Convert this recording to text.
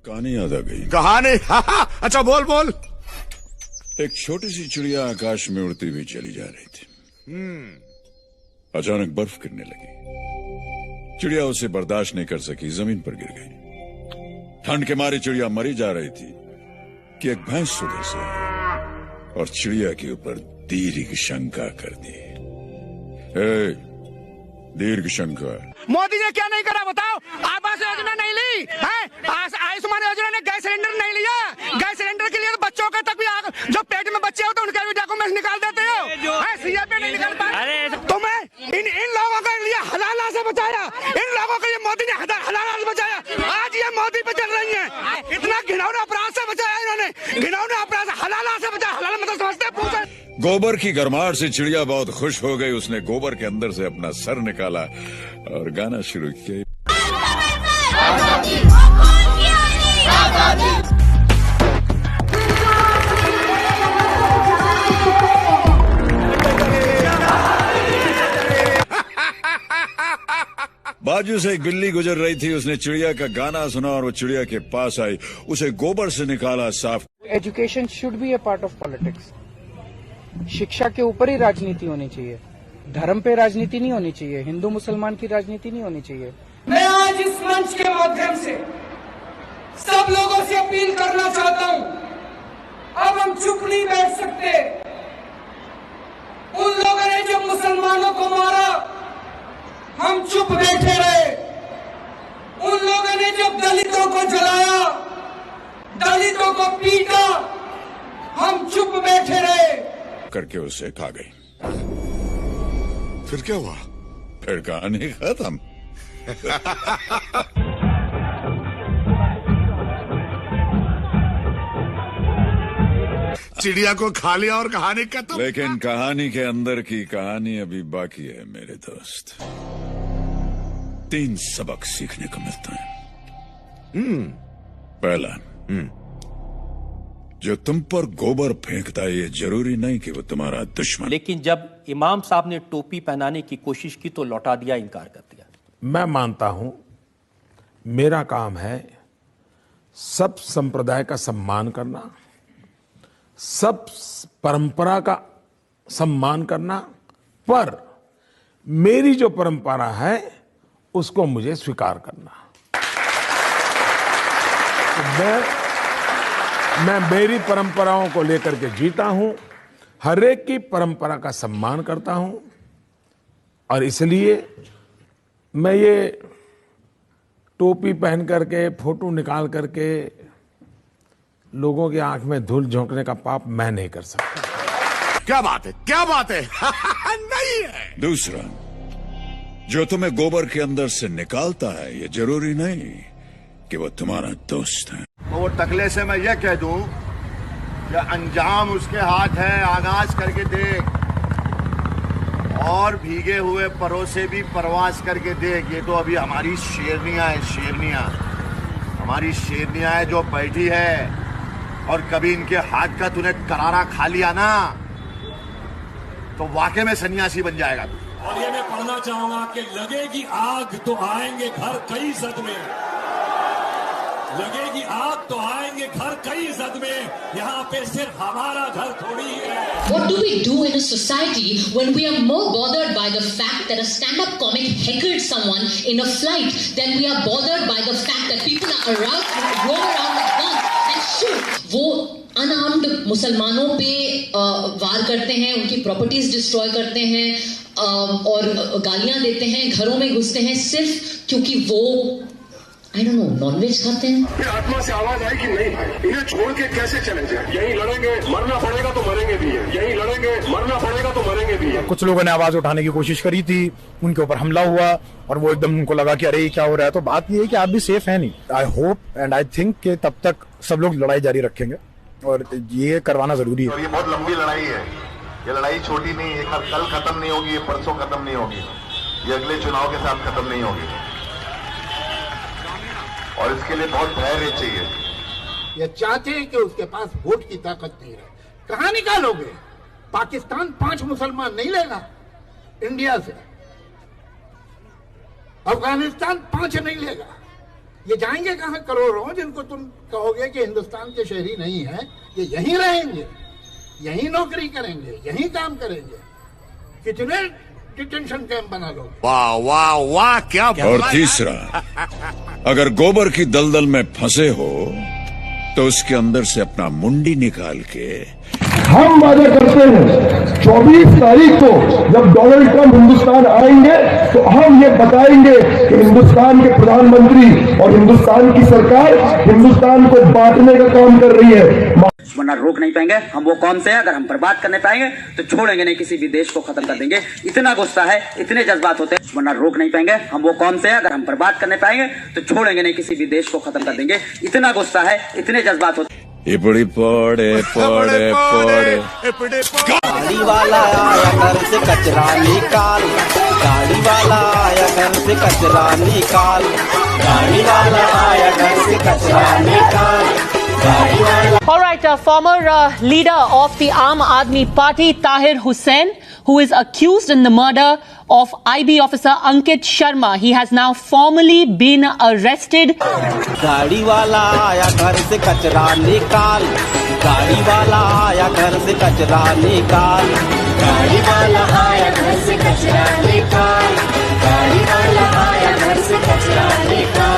कहानी याद आ गई। कहानी? अच्छा बोल बोल। एक छोटी सी चिड़िया आकाश में उड़ती हुई चली जा रही थी। अचानक बर्फ गिरने लगी। चिड़िया उसे बर्दाश्त नहीं कर सकी, जमीन पर गिर गई। ठंड के मारे चिड़िया मरी जा रही थी कि एक भैंस उधर से आई और चिड़िया के ऊपर दीर्घ शंका कर दी। दीर्घ शंका। मोदी ने क्या नहीं करा बताओ? आवास योजना नहीं ली है, आयुष्मान योजना ने गैस सिलेंडर नहीं लिया। गैस सिलेंडर के लिए तो बच्चों का तक भी जो पेट में बच्चे होते हैं उनके भी डॉक्यूमेंट्स निकाल देते हो। सीएपी नहीं निकाल पाए। तुम्हें इन लोगों के लिए हलाला से बचाया, इन लोगों को ये मोदी ने हलाला से बचाया। आज ये मोदी पे चल रही है। इतना घिनौना अपराध से बचाया इन्होंने, घिनौना अपराध हलाला से बचाया। हलाला मतलब समझते हैं? पूछे गोबर की गर्माहट से चिड़िया बहुत खुश हो गई। उसने गोबर के अंदर से अपना सर निकाला और गाना शुरू किया। बाजू से एक बिल्ली गुजर रही थी। उसने चिड़िया का गाना सुना और वो चिड़िया के पास आई, उसे गोबर से निकाला साफ। Education should be A part of politics. शिक्षा के ऊपर ही राजनीति होनी चाहिए, धर्म पे राजनीति नहीं होनी चाहिए, हिंदू मुसलमान की राजनीति नहीं होनी चाहिए। मैं आज इस मंच के माध्यम से सब लोगों से अपील करना चाहता हूं, अब हम चुप नहीं बैठ सकते। उन लोगों ने जब मुसलमानों को मारा हम चुप बैठे रहे। उन लोगों ने जब दलितों को जलाया, दलितों को पीटा, हम चुप बैठे रहे। करके उसे खा गई। फिर क्या हुआ? फिर कहानी खत्म। चिड़िया को खा लिया और कहानी खत्म। लेकिन कहानी के अंदर की कहानी अभी बाकी है मेरे दोस्त। 3 सबक सीखने को मिलता है। पहला, जो तुम पर गोबर फेंकता है ये जरूरी नहीं कि वो तुम्हारा दुश्मन। लेकिन जब इमाम साहब ने टोपी पहनाने की कोशिश की तो लौटा दिया, इनकार कर दिया। मैं मानता हूं मेरा काम है सब संप्रदाय का सम्मान करना, सब परंपरा का सम्मान करना, पर मेरी जो परंपरा है उसको मुझे स्वीकार करना। तो मैं मेरी परंपराओं को लेकर के जीता हूं, हर एक की परंपरा का सम्मान करता हूं और इसलिए मैं ये टोपी पहन करके फोटो निकाल करके लोगों की आंख में धूल झोंकने का पाप मैं नहीं कर सकता। क्या बात है, क्या बात है। नहीं है। दूसरा, जो तुम्हें गोबर के अंदर से निकालता है ये जरूरी नहीं कि वो तुम्हारा दोस्त है। वो टकले से मैं ये कह दूं कि अंजाम उसके हाथ है, आगाज करके देख और भीगे हुए परों से भी परवास करके देख। ये तो अभी हमारी शेरनियां है, शेरनियां हमारी शेरनियां है जो बैठी है, और कभी इनके हाथ का तूने करारा खा लिया ना तो वाकई में सन्यासी बन जाएगा तू। और ये मैं पढ़ना चाहूंगा कि लगेगी आग तो आएंगे घर कई सदमे, लगेगी आग तो आएंगे घर कई सदमे, यहाँ पे सिर्फ हमारा घर थोड़ी है। What do we do in a society when we are more bothered by the fact that a stand-up comic heckled someone in a flight than we are bothered by the fact that people are roam around with guns and shoot? वो unarmoured मुसलमानों पे वार करते हैं, उनकी properties destroy करते हैं और गालियां देते हैं, घरों में घुसते हैं सिर्फ क्योंकि वो आई डोंट नो नॉनवेज खाते हैं। फिर आत्मा से आवाज आई कि नहीं भाई इन्हें छोड़ के कैसे चले जाए, यही लड़ेंगे, मरना पड़ेगा तो मरेंगे भी है, यही लड़ेंगे, मरना पड़ेगा तो मरेंगे भी है। कुछ लोगों ने आवाज उठाने की कोशिश करी थी, उनके ऊपर हमला हुआ और वो एकदम उनको लगा कि अरे क्या हो रहा है। तो बात ये है कि आप भी सेफ है नहीं। I hope and I think कि तब तक सब लोग लड़ाई जारी रखेंगे और ये करवाना जरूरी है। और ये बहुत लंबी लड़ाई है, ये लड़ाई छोटी नहीं है, कल खत्म नहीं होगी, ये परसों खत्म नहीं होगी, ये अगले चुनाव के साथ खत्म नहीं होगी और इसके लिए बहुत धैर्य चाहिए। ये चाहते हैं कि उसके पास वोट की ताकत नहीं रहे। कहां निकालोगे? पाकिस्तान 5 मुसलमान नहीं लेगा इंडिया से, अफगानिस्तान 5 नहीं लेगा, ये जाएंगे कहाँ करोड़ों जिनको तुम कहोगे कि हिंदुस्तान के शहरी नहीं है, ये यहीं रहेंगे, यहीं नौकरी करेंगे, यहीं काम करेंगे। कितने डिटेंशन कैंप बना लो। वाह वाह वाह, क्या और तीसरा, अगर गोबर की दलदल में फंसे हो तो उसके अंदर से अपना मुंडी निकाल के हम वादा करते हैं 24 तारीख को जब डोनाल्ड ट्रंप हिंदुस्तान आएंगे तो हम ये बताएंगे कि हिंदुस्तान के प्रधानमंत्री और हिंदुस्तान की सरकार हिंदुस्तान को बांटने का काम कर रही है। वरना रोक नहीं पाएंगे हम। वो कौन से हैं? अगर हम बर्बाद करने पाएंगे तो छोड़ेंगे नहीं, किसी भी देश को खत्म कर देंगे। इतना गुस्सा है, इतने जज्बात होते हैं। वरना रोक नहीं पाएंगे हम। वो कौन से हैं? अगर हम बर्बाद करने पाएंगे तो छोड़ेंगे नहीं, किसी भी देश को खत्म कर देंगे। इतना गुस्सा है, इतने जज्बात होते हैं। इपड़ी पड़े पड़े पड़े गाड़ी वाला आया घर से कचरा निकाल, गाड़ी वाला आया घर से कचरा निकाल, गाड़ी वाला आया घर से कचरा निकाल। All right, former leader of the Aam Aadmi Party, Tahir Hussain, who is accused in the murder of IB officer Ankit Sharma. He has now formally been arrested. गाड़ी वाला आया घर से कचरा निकाल, गाड़ी वाला आया घर से कचरा निकाल, गाड़ी वाला आया घर से कचरा निकाल, गाड़ी वाला आया घर से कचरा निकाल।